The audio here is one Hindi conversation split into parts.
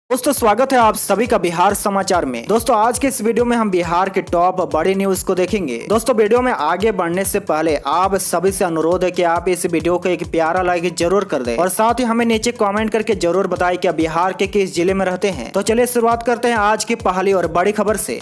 दोस्तों स्वागत है आप सभी का बिहार समाचार में। दोस्तों आज के इस वीडियो में हम बिहार के टॉप बड़ी न्यूज को देखेंगे। दोस्तों वीडियो में आगे बढ़ने से पहले आप सभी से अनुरोध है कि आप इस वीडियो को एक प्यारा लाइक जरूर कर दें और साथ ही हमें नीचे कमेंट करके जरूर बताएं कि आप बिहार के किस जिले में रहते हैं। तो चलिए शुरुआत करते हैं आज की पहली और बड़ी खबर से।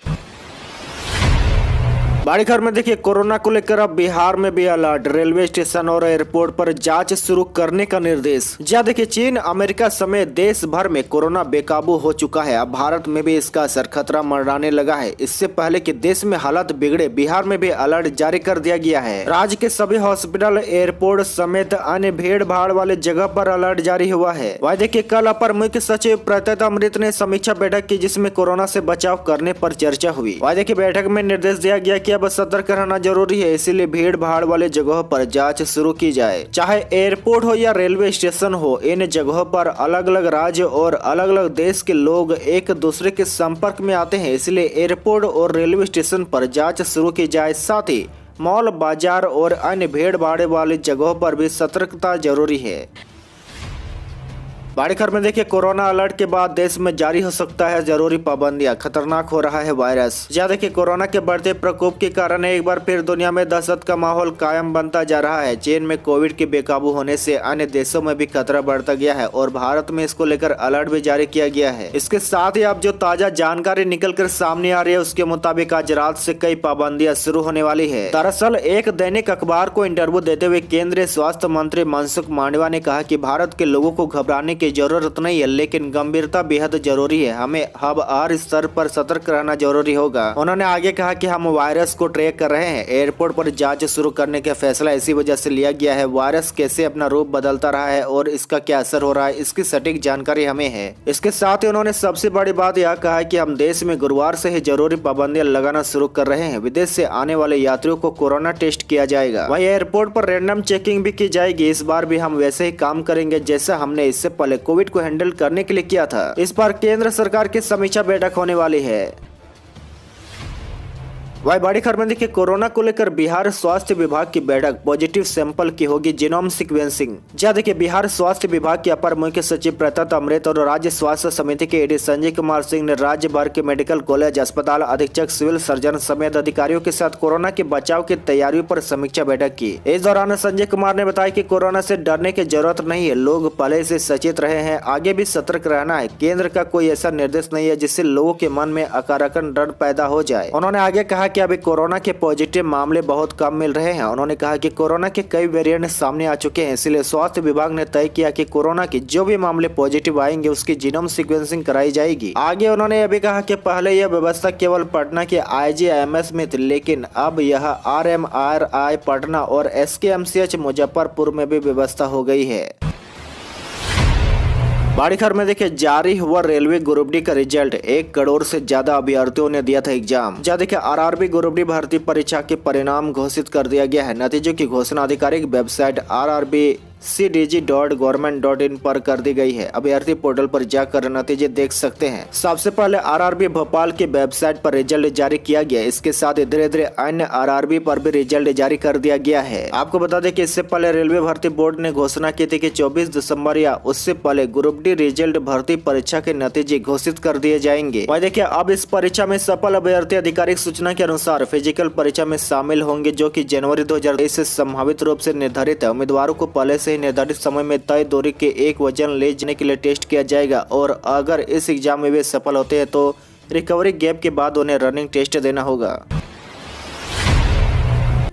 बड़ी खबर में देखिए, कोरोना को लेकर अब बिहार में भी अलर्ट, रेलवे स्टेशन और एयरपोर्ट पर जांच शुरू करने का निर्देश। जी देखिए, चीन, अमेरिका समेत देश भर में कोरोना बेकाबू हो चुका है। अब भारत में भी इसका असर खतरा मंडराने लगा है। इससे पहले कि देश में हालात बिगड़े, बिहार में भी अलर्ट जारी कर दिया गया है। राज्य के सभी हॉस्पिटल, एयरपोर्ट समेत अन्य भीड़ भाड़ वाले जगह पर अलर्ट जारी हुआ है। वही देखिए, कल अपर मुख्य सचिव प्रत्यय अमृत ने समीक्षा बैठक की, जिसमें कोरोना से बचाव करने पर चर्चा हुई। वही देखिए, बैठक में निर्देश दिया गया कि अब सतर्क रहना जरूरी है, इसीलिए भीड़ भाड़ वाले जगहों पर जांच शुरू की जाए। चाहे एयरपोर्ट हो या रेलवे स्टेशन हो, इन जगहों पर अलग अलग राज्य और अलग अलग देश के लोग एक दूसरे के संपर्क में आते हैं, इसलिए एयरपोर्ट और रेलवे स्टेशन पर जांच शुरू की जाए। साथ ही मॉल, बाजार और अन्य भीड़ भाड़ वाली जगहों पर भी सतर्कता जरूरी है। बड़ी खबर में देखिए, कोरोना अलर्ट के बाद देश में जारी हो सकता है जरूरी पाबंदियां, खतरनाक हो रहा है वायरस। जी देखिए, कोरोना के बढ़ते प्रकोप के कारण एक बार फिर दुनिया में दहशत का माहौल कायम बनता जा रहा है। चीन में कोविड के बेकाबू होने से अन्य देशों में भी खतरा बढ़ता गया है और भारत में इसको लेकर अलर्ट भी जारी किया गया है। इसके साथ ही अब जो ताजा जानकारी निकल कर सामने आ रही है, उसके मुताबिक आज रात से कई पाबंदियां शुरू होने वाली है। दरअसल एक दैनिक अखबार को इंटरव्यू देते हुए केंद्रीय स्वास्थ्य मंत्री मनसुख मांडविया ने कहा कि भारत के लोगों को घबराने की जरूरत नहीं है, लेकिन गंभीरता बेहद जरूरी है। हमें अब हर स्तर पर सतर्क रहना जरूरी होगा। उन्होंने आगे कहा कि हम वायरस को ट्रैक कर रहे हैं। एयरपोर्ट पर जांच शुरू करने का फैसला इसी वजह से लिया गया है। वायरस कैसे अपना रूप बदलता रहा है और इसका क्या असर हो रहा है, इसकी सटीक जानकारी हमें है। इसके साथ ही उन्होंने सबसे बड़ी बात यह कहा कि हम देश में गुरुवार से ही जरूरी पाबंदियां लगाना शुरू कर रहे हैं। विदेश से आने वाले यात्रियों को कोरोना टेस्ट किया जाएगा। वहीं एयरपोर्ट पर रैंडम चेकिंग भी की जाएगी। इस बार भी हम वैसे ही काम करेंगे जैसा हमने इससे पहले कोविड को हैंडल करने के लिए किया था। इस बार केंद्र सरकार की समीक्षा बैठक होने वाली है। वही बड़ी खबर में देखिए, कोरोना को लेकर बिहार स्वास्थ्य विभाग की बैठक, पॉजिटिव सैंपल की होगी जीनोम सीक्वेंसिंग। जी देखिए, बिहार स्वास्थ्य विभाग के अपर मुख्य सचिव प्रत्यय अमृत और राज्य स्वास्थ्य समिति के एडी संजय कुमार सिंह ने राज्य भर के मेडिकल कॉलेज, अस्पताल अधीक्षक, सिविल सर्जन समेत अधिकारियों के साथ कोरोना के बचाव की तैयारियों पर समीक्षा बैठक की। इस दौरान संजय कुमार ने बताया कि कोरोना से डरने की जरूरत नहीं है, लोग पहले से सचेत रहे हैं, आगे भी सतर्क रहना है। केंद्र का कोई ऐसा निर्देश नहीं है जिससे लोगों के मन में अकारण डर पैदा हो जाए। उन्होंने आगे कहा कि अभी कोरोना के पॉजिटिव मामले बहुत कम मिल रहे हैं। उन्होंने कहा कि कोरोना के कई वेरिएंट सामने आ चुके हैं, इसलिए स्वास्थ्य विभाग ने तय किया कि कोरोना के जो भी मामले पॉजिटिव आएंगे उसकी जीनोम सीक्वेंसिंग कराई जाएगी। आगे उन्होंने यह भी कहा कि पहले यह व्यवस्था केवल पटना के IGIMS में थी, लेकिन अब यह RMRI पटना और SKMCH मुजफ्फरपुर में भी व्यवस्था हो गई है। बड़ी खबर में देखिए, जारी हुआ रेलवे ग्रुप डी का रिजल्ट, 1 करोड़ से ज्यादा अभ्यर्थियों ने दिया था एग्जाम। जहाँ देखिए, RRB ग्रुप डी भर्ती परीक्षा के परिणाम घोषित कर दिया गया है। नतीजों की घोषणा आधिकारिक वेबसाइट rrbcdg.government.in पर कर दी गई है। अभ्यर्थी पोर्टल पर जाकर नतीजे देख सकते हैं। सबसे पहले RRB भोपाल की वेबसाइट पर रिजल्ट जारी किया गया। इसके साथ ही धीरे धीरे अन्य RRB पर भी रिजल्ट जारी कर दिया गया है। आपको बता दें कि इससे पहले रेलवे भर्ती बोर्ड ने घोषणा की थी कि 24 दिसंबर या उससे पहले ग्रुप डी रिजल्ट भर्ती परीक्षा के नतीजे घोषित कर दिए जाएंगे। वही देखिए, अब इस परीक्षा में सफल अभ्यर्थी आधिकारिक सूचना के अनुसार फिजिकल परीक्षा में शामिल होंगे, जो की जनवरी 2023 से संभावित रूप से निर्धारित है। उम्मीदवारों को पहले से निर्धारित समय में तय दूरी के एक वजन ले जाने के लिए टेस्ट किया जाएगा और अगर इस एग्जाम में वे सफल होते हैं तो रिकवरी गैप के बाद उन्हें रनिंग टेस्ट देना होगा।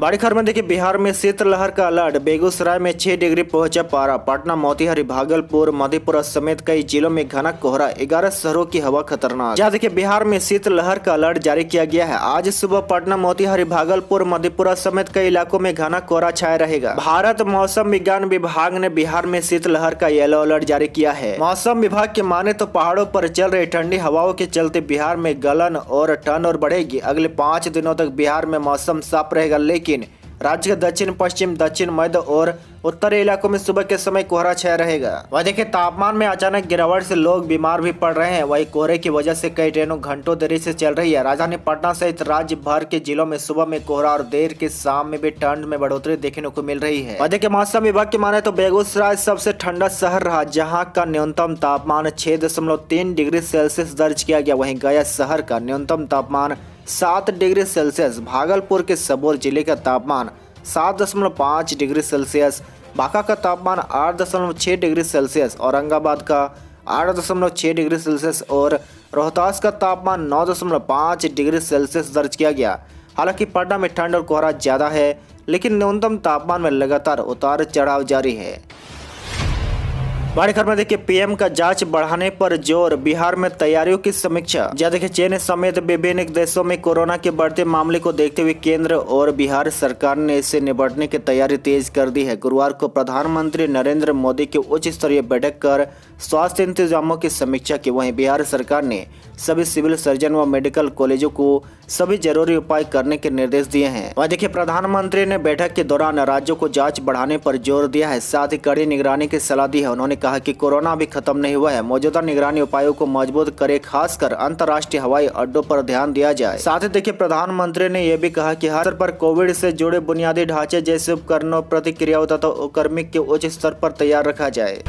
बड़ी खबर में देखिए, बिहार में शीतलहर का अलर्ट, बेगूसराय में 6 डिग्री पहुंचा पारा। पटना, मोतिहारी, भागलपुर, मधेपुरा समेत कई जिलों में घना कोहरा, 11 शहरों की हवा खतरनाक। जहाँ देखिए, बिहार में शीतलहर का अलर्ट जारी किया गया है। आज सुबह पटना, मोतिहारी, भागलपुर, मधेपुरा समेत कई इलाकों में घना कोहरा छाया रहेगा। भारत मौसम विज्ञान विभाग ने बिहार में शीतलहर का येलो अलर्ट जारी किया है। मौसम विभाग के माने तो पहाड़ों पर चल रही ठंडी हवाओं के चलते बिहार में गलन और ठंड और बढ़ेगी। अगले 5 दिनों तक बिहार में मौसम साफ रहेगा, लेकिन राज्य के दक्षिण पश्चिम, दक्षिण मध्य और उत्तरी इलाकों में सुबह के समय कोहरा छाया रहेगा। वह देखिए तापमान में अचानक गिरावट से लोग बीमार भी पड़ रहे हैं। वही कोहरे की वजह से कई ट्रेनों घंटों देरी से चल रही है। राजधानी पटना सहित राज्य भर के जिलों में सुबह में कोहरा और देर के शाम में भी ठंड में बढ़ोतरी देखने को मिल रही है। वह देखिए मौसम विभाग की माने तो बेगूसराय सबसे ठंडा शहर रहा, जहाँ का न्यूनतम तापमान 6.3 डिग्री सेल्सियस दर्ज किया गया। वहीं गया शहर का न्यूनतम तापमान 7 डिग्री सेल्सियस, भागलपुर के सबौर जिले का तापमान 7.5 डिग्री सेल्सियस, बांका का तापमान 8.6 डिग्री सेल्सियस, औरंगाबाद का 8.6 डिग्री सेल्सियस और रोहतास का तापमान 9.5 डिग्री सेल्सियस दर्ज किया गया। हालांकि पटना में ठंड और कोहरा ज़्यादा है, लेकिन न्यूनतम तापमान में लगातार उतार चढ़ाव जारी है। बड़ी खबर में देखिए पीएम का जांच बढ़ाने पर जोर, बिहार में तैयारियों की समीक्षा। देखिए चीन समेत विभिन्न देशों में कोरोना के बढ़ते मामले को देखते हुए केंद्र और बिहार सरकार ने इससे निपटने की तैयारी तेज कर दी है। गुरुवार को प्रधानमंत्री नरेंद्र मोदी की उच्च स्तरीय बैठक कर स्वास्थ्य इंतजामों की समीक्षा की। वहीं बिहार सरकार ने सभी सिविल सर्जन व मेडिकल कॉलेजों को सभी जरूरी उपाय करने के निर्देश दिए हैं। वहीं देखिए प्रधानमंत्री ने बैठक के दौरान राज्यों को जांच बढ़ाने पर जोर दिया है, साथ ही कड़ी निगरानी की सलाह दी है। उन्होंने कहा कि कोरोना अभी खत्म नहीं हुआ है, मौजूदा निगरानी उपायों को मजबूत करे, खासकर अंतर्राष्ट्रीय हवाई अड्डों पर ध्यान दिया जाए। साथ ही देखिए प्रधानमंत्री ने यह भी कहा कि हर स्तर पर कोविड से जुड़े बुनियादी ढांचे जैसे उपकरणों, प्रतिक्रियाओं तथा कार्मिक के उच्च स्तर पर तैयार रखा जाए।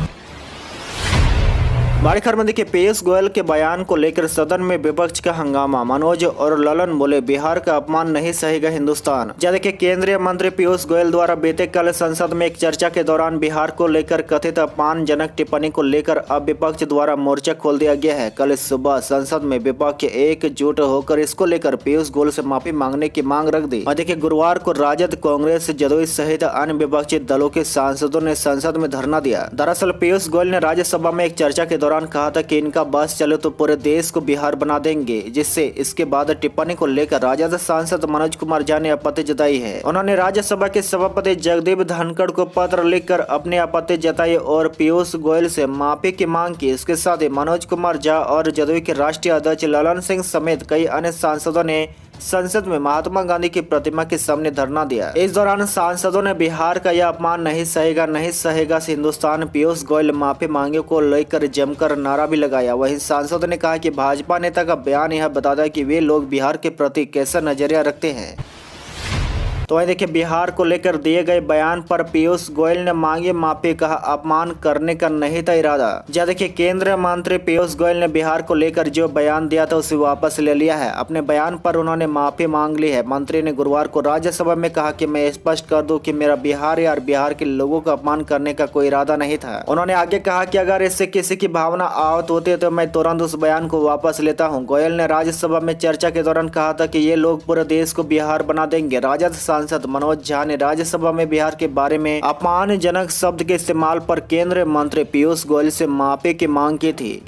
बड़ी खबर में देखिए पीयूष गोयल के बयान को लेकर सदन में विपक्ष का हंगामा। मनोज और ललन बोले बिहार का अपमान नहीं सहेगा हिंदुस्तान। देखिए केंद्रीय मंत्री पीयूष गोयल द्वारा बीते कल संसद में एक चर्चा के दौरान बिहार को लेकर कथित अपमानजनक टिप्पणी को लेकर अब विपक्ष द्वारा मोर्चा खोल दिया गया है। कल सुबह संसद में विपक्ष एकजुट होकर इसको लेकर पीयूष गोयल से माफी मांगने की मांग रख दी। और देखिए गुरुवार को राजद, कांग्रेस, जदयू सहित अन्य विपक्षी दलों के सांसदों ने संसद में धरना दिया। दरअसल पीयूष गोयल ने राज्यसभा में एक चर्चा के दौरान कहा था कि इनका बस चले तो पूरे देश को बिहार बना देंगे, जिससे इसके बाद टिप्पणी को लेकर राजद सांसद मनोज कुमार झा ने आपत्ति जताई है। उन्होंने राज्यसभा के सभापति जगदीप धनखड़ को पत्र लिखकर अपनी आपत्ति जताई और पीयूष गोयल से माफी की मांग की। इसके साथ ही मनोज कुमार झा और जदयू के राष्ट्रीय अध्यक्ष ललन सिंह समेत कई अन्य सांसदों ने संसद में महात्मा गांधी की प्रतिमा के सामने धरना दिया। इस दौरान सांसदों ने बिहार का यह अपमान नहीं सहेगा से हिंदुस्तान पीयूष गोयल माफी मांगे को लेकर जमकर नारा भी लगाया। वहीं सांसदों ने कहा कि भाजपा नेता का बयान यह बताता है कि वे लोग बिहार के प्रति कैसा नजरिया रखते हैं। तो वहीं देखिए बिहार को लेकर दिए गए बयान पर पीयूष गोयल ने मांगी माफी, कहा अपमान करने का नहीं था इरादा। देखिए केंद्रीय मंत्री पीयूष गोयल ने बिहार को लेकर जो बयान दिया था उसे वापस ले लिया है। अपने बयान पर उन्होंने माफी मांग ली है। मंत्री ने गुरुवार को राज्यसभा में कहा कि मैं स्पष्ट कर दूं कि मेरा बिहार या बिहार के लोगों का अपमान करने का कोई इरादा नहीं था। उन्होंने आगे कहा कि अगर इससे किसी की भावना आहत होती है तो मैं तुरंत उस बयान को वापस लेता हूँ। गोयल ने राज्यसभा में चर्चा के दौरान कहा था कि ये लोग पूरे देश को बिहार बना देंगे। राजद सांसद मनोज झा ने राज्यसभा में बिहार के बारे में अपमानजनक शब्द के इस्तेमाल पर केंद्रीय मंत्री पीयूष गोयल से माफी की मांग की थी।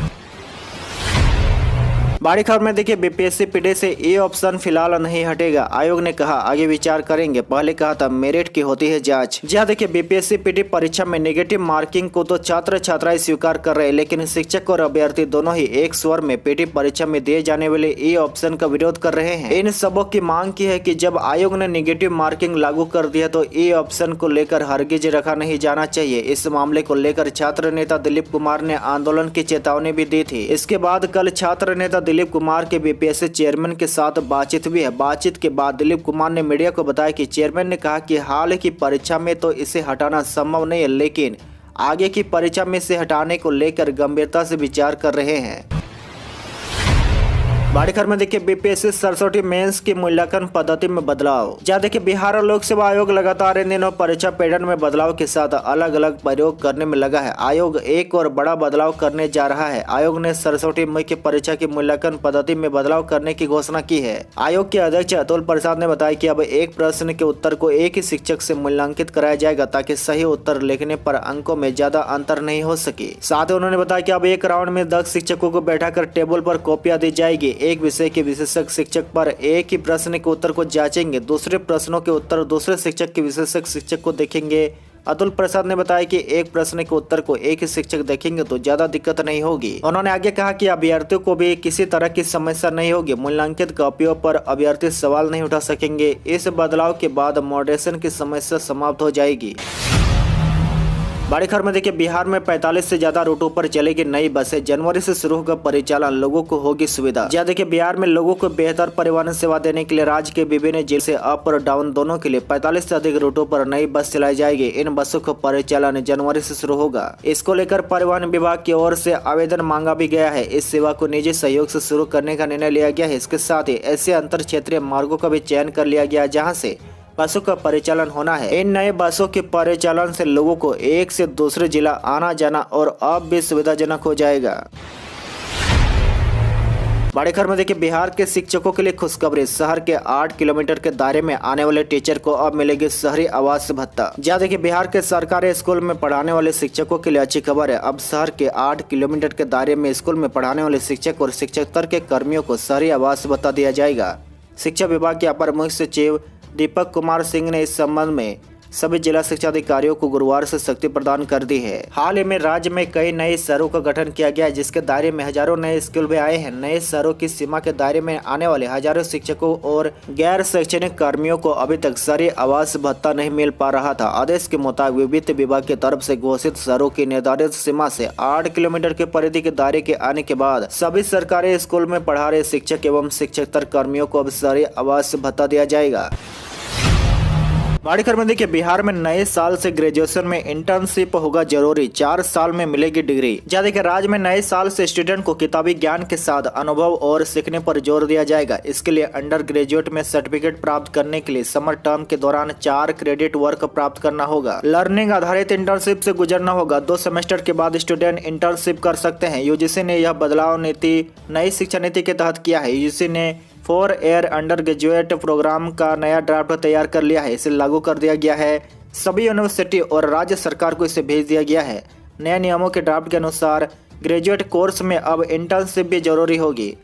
बड़ी खबर में देखिए बीपीएससी पीडी से ये ऑप्शन फिलहाल नहीं हटेगा। आयोग ने कहा आगे विचार करेंगे, पहले कहा था मेरिट की होती है जांच। जी हाँ देखिए बीपीएससी पीडी परीक्षा में नेगेटिव मार्किंग को तो छात्र छात्राएं स्वीकार कर रहे हैं, लेकिन शिक्षक और अभ्यर्थी दोनों ही एक स्वर में पीडी परीक्षा में दिए जाने वाले ई ऑप्शन का विरोध कर रहे हैं। इन सबों की मांग की है कि जब आयोग ने नेगेटिव मार्किंग लागू कर दिया तो ई ऑप्शन को लेकर हरगिज रखा नहीं जाना चाहिए। इस मामले को लेकर छात्र नेता दिलीप कुमार ने आंदोलन की चेतावनी भी दी थी। इसके बाद कल छात्र नेता दिलीप कुमार के बीपीएससी चेयरमैन के साथ बातचीत हुई है। बातचीत के बाद दिलीप कुमार ने मीडिया को बताया कि चेयरमैन ने कहा कि हाल की परीक्षा में तो इसे हटाना संभव नहीं है, लेकिन आगे की परीक्षा में इसे हटाने को लेकर गंभीरता से विचार कर रहे हैं। बड़ी खबर में देखिए बीपीएससी सरस्वती मेंस की मूल्यांकन पद्धति में बदलाव। जहाँ देखिए बिहार लोक सेवा आयोग लगातार इन दिनों परीक्षा पैटर्न में बदलाव के साथ अलग अलग प्रयोग करने में लगा है। आयोग एक और बड़ा बदलाव करने जा रहा है। आयोग ने सरस्वती मुख्य परीक्षा की मूल्यांकन पद्धति में बदलाव करने की घोषणा की है। आयोग के अध्यक्ष अतुल प्रसाद ने बताया कि अब एक प्रश्न के उत्तर को एक ही शिक्षक से मूल्यांकित कराया जाएगा, ताकि सही उत्तर लिखने पर अंकों में ज्यादा अंतर नहीं हो सके। साथ ही उन्होंने बताया कि अब एक राउंड में 10 शिक्षकों को बैठाकर टेबल पर कॉपियां दी जाएगी। एक विषय के विशेषज्ञ शिक्षक पर एक ही प्रश्न के उत्तर को जांचेंगे, दूसरे प्रश्नों के उत्तर दूसरे शिक्षक के विशेषज्ञ शिक्षक को देखेंगे। अतुल प्रसाद ने बताया कि एक प्रश्न के उत्तर को एक ही शिक्षक देखेंगे तो ज्यादा दिक्कत नहीं होगी। उन्होंने आगे कहा कि अभ्यर्थियों को भी किसी तरह की समस्या नहीं होगी। मूल्यांकित कॉपियों पर अभ्यर्थी सवाल नहीं उठा सकेंगे। इस बदलाव के बाद मॉडरेशन की समस्या समाप्त हो जाएगी। बड़ी खबर में देखिए, बिहार में 45 से ज्यादा रूटों पर चलेगी नई बसें। जनवरी से शुरू होगा परिचालन, लोगों को होगी सुविधा। जी देखिए, बिहार में लोगों को बेहतर परिवहन सेवा देने के लिए राज्य के विभिन्न जिले से अप और डाउन दोनों के लिए 45 से अधिक रूटों पर नई बस चलाई जाएगी। इन बसों का परिचालन जनवरी से शुरू होगा। इसको लेकर परिवहन विभाग की ओर से आवेदन मांगा भी गया है। इस सेवा को निजी सहयोग से शुरू करने का निर्णय लिया गया है। इसके साथ ही ऐसे अंतर क्षेत्रीय मार्गों का भी चयन कर लिया गया जहाँ से बसों का परिचालन होना है। इन नए बसों के परिचालन से लोगों को एक से दूसरे जिला आना जाना और अब भी सुविधाजनक हो जाएगा। बड़ी खबर में देखिए, बिहार के शिक्षकों के लिए खुशखबरी। शहर के 8 किलोमीटर के दायरे में आने वाले टीचर को अब मिलेगी शहरी आवास भत्ता। जहाँ देखिए, बिहार के सरकारी स्कूल में पढ़ाने वाले शिक्षकों के लिए अच्छी खबर है। अब शहर के 8 किलोमीटर के दायरे में स्कूल में पढ़ाने वाले शिक्षक और शिक्षकेतर के कर्मियों को शहरी आवास भत्ता दिया जाएगा। शिक्षा विभाग के अपर मुख्य सचिव दीपक कुमार सिंह ने इस संबंध में सभी जिला शिक्षा अधिकारियों को गुरुवार से शक्ति प्रदान कर दी है। हाल ही में राज्य में कई नए शहरों का गठन किया गया है, जिसके दायरे में हजारों नए स्कूल भी आए हैं। नए शहरों की सीमा के दायरे में आने वाले हजारों शिक्षकों और गैर शैक्षणिक कर्मियों को अभी तक शहरी आवास भत्ता नहीं मिल पा रहा था। आदेश के मुताबिक वित्त विभाग की तरफ से घोषित शहरों की निर्धारित सीमा से 8 किलोमीटर के परिधि के दायरे के आने के बाद सभी सरकारी स्कूल में पढ़ा रहे शिक्षक एवं शिक्षकेतर कर्मियों को अब शहरी आवास भत्ता दिया जाएगा। बड़ी खबर में देखिए, बिहार में नए साल से ग्रेजुएशन में इंटर्नशिप होगा जरूरी। 4 साल में मिलेगी डिग्री। जहाँ देखिए, राज्य में नए साल से स्टूडेंट को किताबी ज्ञान के साथ अनुभव और सीखने पर जोर दिया जाएगा। इसके लिए अंडर ग्रेजुएट में सर्टिफिकेट प्राप्त करने के लिए समर टर्म के दौरान 4 क्रेडिट वर्क प्राप्त करना होगा। लर्निंग आधारित इंटर्नशिप से गुजरना होगा। 2 सेमेस्टर के बाद स्टूडेंट इंटर्नशिप कर सकते हैं। यूजीसी ने यह बदलाव नई शिक्षा नीति के तहत किया है। यूजीसी ने 4 ईयर अंडर ग्रेजुएट प्रोग्राम का नया ड्राफ्ट तैयार कर लिया है। इसे लागू कर दिया गया है। सभी यूनिवर्सिटी और राज्य सरकार को इसे भेज दिया गया है। नए नियमों के ड्राफ्ट के अनुसार ग्रेजुएट कोर्स में अब इंटर्नशिप भी जरूरी होगी।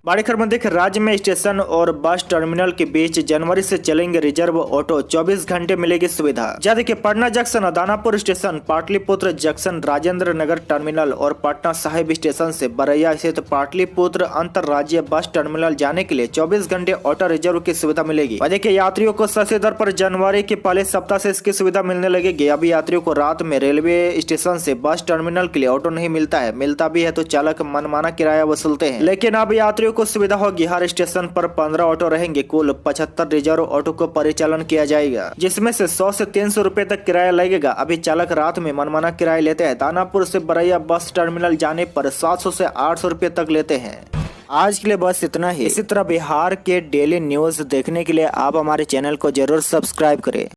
बड़ी खबर में देखिए, राज्य में स्टेशन और बस टर्मिनल के बीच जनवरी से चलेंगे रिजर्व ऑटो। 24 घंटे मिलेगी सुविधा। जहाँ देखिए, Patna junction, Danapur station, Pataliputra junction, Rajendra Nagar terminal और पटना साहिब स्टेशन से बरैया स्थित पाटलिपुत्र अंतरराज्यीय बस टर्मिनल जाने के लिए 24 घंटे ऑटो रिजर्व की सुविधा मिलेगी। और देखिए, यात्रियों को सस्ते दर पर जनवरी के पहले सप्ताह से इसकी सुविधा मिलने लगेगी। अभी यात्रियों को रात में रेलवे स्टेशन से बस टर्मिनल के लिए ऑटो नहीं मिलता है। मिलता भी है तो चालक मनमाना किराया वसूलते हैं। लेकिन अब यात्रियों को सुविधा होगी। हर स्टेशन पर 15 ऑटो रहेंगे। कुल 75 रिजर्व ऑटो को परिचालन किया जाएगा, जिसमें से 100 से 300 रुपए तक किराया लगेगा। अभी चालक रात में मनमाना किराया लेते हैं। दानापुर से बरैया बस टर्मिनल जाने पर 700 से 800 रुपए तक लेते हैं। आज के लिए बस इतना ही। इसी तरह बिहार के डेली न्यूज देखने के लिए आप हमारे चैनल को जरूर सब्सक्राइब करें।